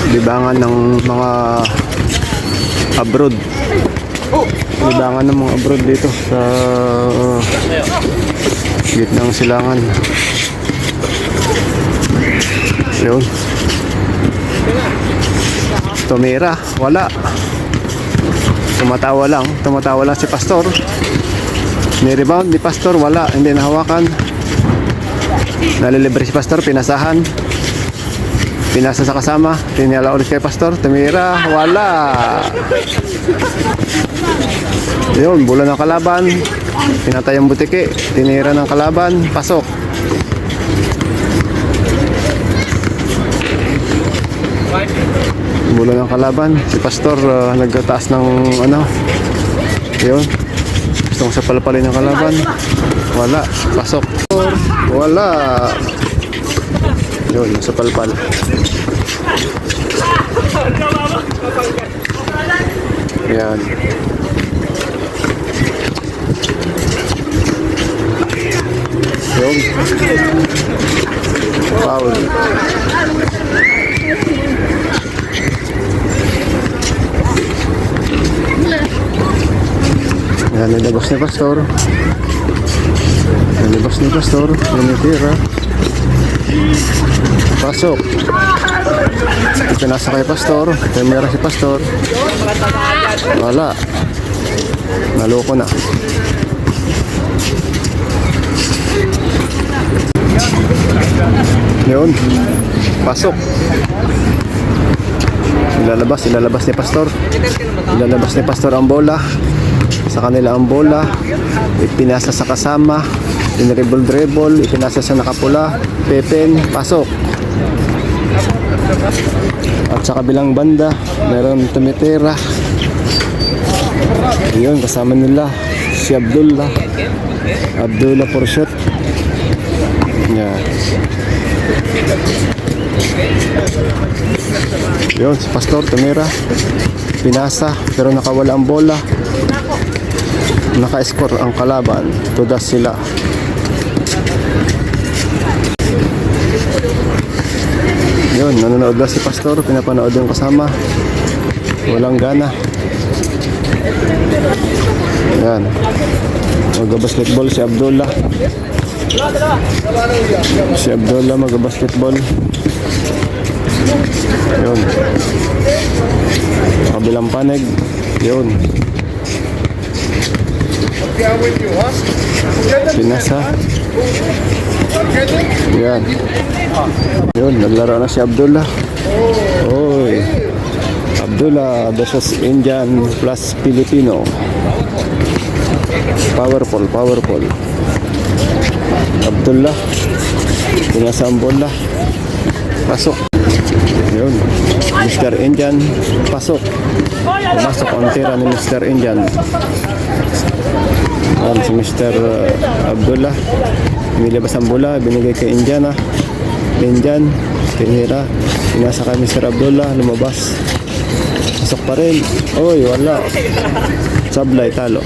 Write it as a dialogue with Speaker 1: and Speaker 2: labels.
Speaker 1: Libangan ng mga abroad. Libangan ng mga abroad dito sa gitnang silangan. Yun. Tumira, wala. Tumatawa lang si Pastor. Ni-rebound ni Pastor, wala, hindi nahawakan. Nalilibre si Pastor, pinasahan. Pinasa sa kasama, tinala ulit kay Pastor, tumira, wala. Yun, bola ng kalaban. Pinatay ang butiki, tinira ng kalaban, pasok. Bola ng kalaban, si Pastor nagtaas ng ano. Yun. Gustong sa palapalin ng kalaban. Wala, pasok. Wala. Yun, sa palpal. Yan. Yun. Foul. Yan, nilabas ni Pastor. Nilabas ni Pastor. Nanitira. Pasok. Pinasa kay Pastor. Tumira si Pastor. Wala. Naloko na. Yun. Pasok. Ilalabas ni Pastor. Ilalabas ni Pastor ang bola. Sa kanila ang bola. Ipinasa sa kasama. Dribble. Ipinasa sa nakapula. Pepen. Pasok. At sa kabilang banda meron tumitira. Yun, kasama nila si Abdullah for shot. Yeah. Yun, si Pastor tumira, pinasa pero nakawala ang bola. Naka-score ang kalaban. Tudas sila. Yun, nanonood lang si Pastor, pinapanood yung kasama. Walang gana. Yan. Mag-basketball si Abdullah. Mag-basketball. Yun. Kabilang panig. Yun. Pinasa. Yan. Yun, naglaro na si Abdullah. Oy. Abdullah versus Indian plus Filipino. Powerful. Abdullah. Pinasa ang bola. Pasok. Yun. Mr. Indian. Pasok. Pumasok ang tira ni Mr. Indian. Si Mr. Abdullah. Nilabas ang bola. Binigay kay Indian. Indian. Tinira. Pinasa kay Mr. Abdullah. Lumabas. Pasok pa rin. Oy, wala. Sablay, talo.